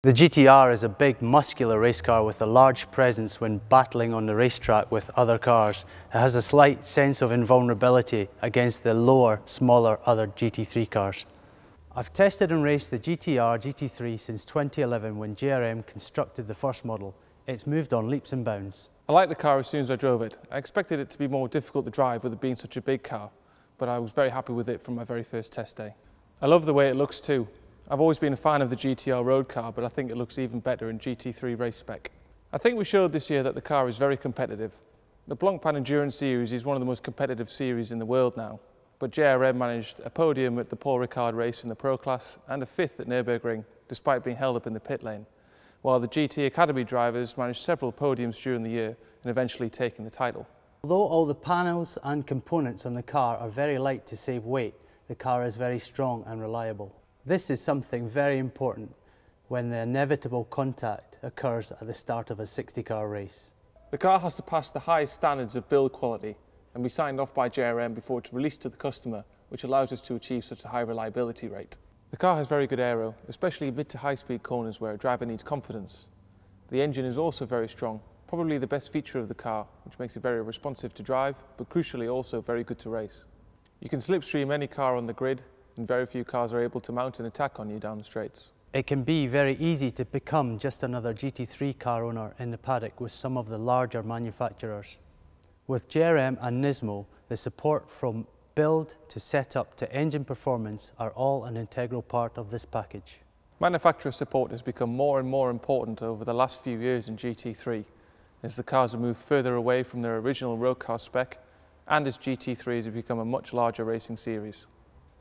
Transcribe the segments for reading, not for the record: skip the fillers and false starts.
The GT-R is a big, muscular race car with a large presence when battling on the racetrack with other cars. It has a slight sense of invulnerability against the lower, smaller other GT3 cars. I've tested and raced the GT-R GT3 since 2011 when JRM constructed the first model. It's moved on leaps and bounds. I liked the car as soon as I drove it. I expected it to be more difficult to drive with it being such a big car, but I was very happy with it from my very first test day. I love the way it looks too. I've always been a fan of the GT-R road car, but I think it looks even better in GT3 race spec. I think we showed this year that the car is very competitive. The Blancpain Endurance Series is one of the most competitive series in the world now, but JRM managed a podium at the Paul Ricard race in the Pro Class and a 5th at Nürburgring, despite being held up in the pit lane, while the GT Academy drivers managed several podiums during the year and eventually taking the title. Although all the panels and components on the car are very light to save weight, the car is very strong and reliable. This is something very important when the inevitable contact occurs at the start of a 60-car race. The car has to pass the highest standards of build quality and be signed off by JRM before it's released to the customer, which allows us to achieve such a high reliability rate. The car has very good aero, especially mid to high speed corners where a driver needs confidence. The engine is also very strong, probably the best feature of the car, which makes it very responsive to drive, but crucially also very good to race. You can slipstream any car on the grid, and very few cars are able to mount an attack on you down the straights. It can be very easy to become just another GT3 car owner in the paddock with some of the larger manufacturers. With JRM and Nismo, the support from build to setup to engine performance are all an integral part of this package. Manufacturer support has become more and more important over the last few years in GT3 as the cars have moved further away from their original road car spec and as GT3 has become a much larger racing series.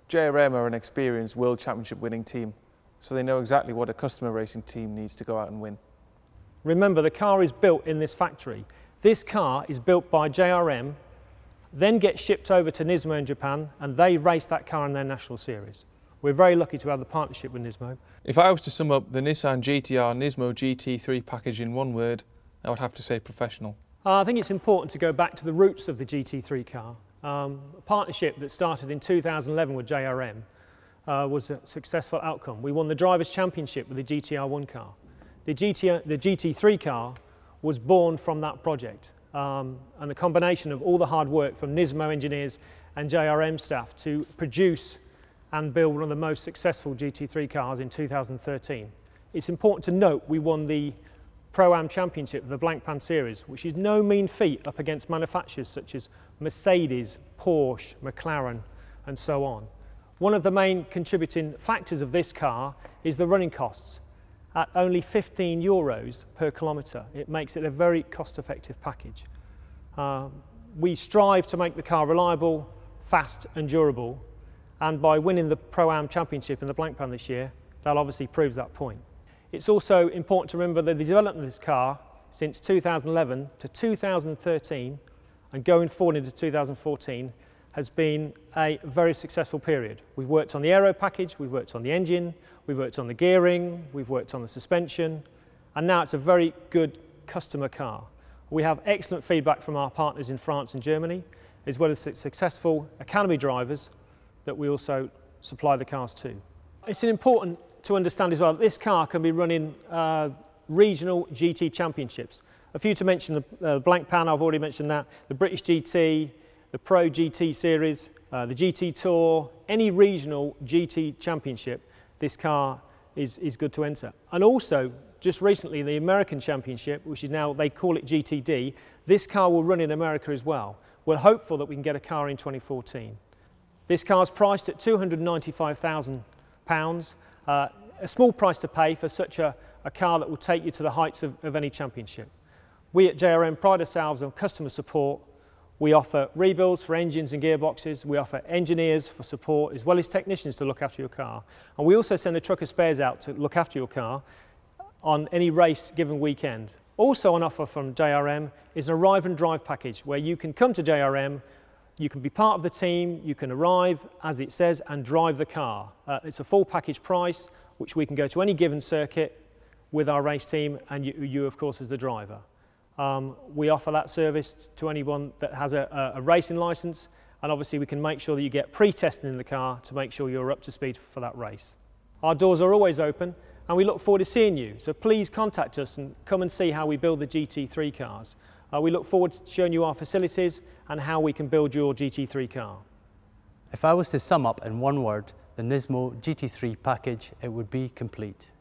JRM are an experienced World Championship winning team, so they know exactly what a customer racing team needs to go out and win. Remember, the car is built in this factory. This car is built by JRM, then gets shipped over to Nismo in Japan, and they race that car in their national series. We're very lucky to have the partnership with Nismo. If I was to sum up the Nissan GT-R NISMO GT3 package in one word, I would have to say professional. I think it's important to go back to the roots of the GT3 car. A partnership that started in 2011 with JRM was a successful outcome. We won the Drivers' Championship with the GT-R1 car. The GT3 car was born from that project, and the combination of all the hard work from Nismo engineers and JRM staff to produce and build one of the most successful GT3 cars in 2013. It's important to note we won the Pro-Am Championship of the Blancpain series, which is no mean feat up against manufacturers such as Mercedes, Porsche, McLaren and so on. One of the main contributing factors of this car is the running costs. At only €15 per kilometre, it makes it a very cost-effective package. We strive to make the car reliable, fast and durable, and by winning the Pro-Am Championship in the Blancpain this year, that obviously proves that point. It's also important to remember that the development of this car since 2011 to 2013 and going forward into 2014 has been a very successful period. We've worked on the aero package, we've worked on the engine, we've worked on the gearing, we've worked on the suspension, and now it's a very good customer car. We have excellent feedback from our partners in France and Germany, as well as successful academy drivers that we also supply the cars to. It's important to understand as well that this car can be running regional GT championships. A few to mention, the Blancpain, I've already mentioned that, the British GT, the Pro GT series, the GT Tour, any regional GT championship, this car is good to enter. And also, just recently, the American Championship, which is now, they call it GTD, this car will run in America as well. We're hopeful that we can get a car in 2014. This car's priced at £295,000. A small price to pay for such a car that will take you to the heights of any championship. We at JRM pride ourselves on customer support. We offer rebuilds for engines and gearboxes. We offer engineers for support as well as technicians to look after your car. And we also send a truck of spares out to look after your car on any race given weekend. Also on offer from JRM is an arrive and drive package where you can come to JRM, you can be part of the team, you can arrive, as it says, and drive the car. It's a full package price, which we can go to any given circuit with our race team, and you of course, as the driver. We offer that service to anyone that has a racing licence, and obviously we can make sure that you get pre-testing in the car to make sure you're up to speed for that race. Our doors are always open, and we look forward to seeing you. So please contact us and come and see how we build the GT3 cars. We look forward to showing you our facilities and how we can build your GT3 car. If I was to sum up in one word the Nismo GT3 package, it would be complete.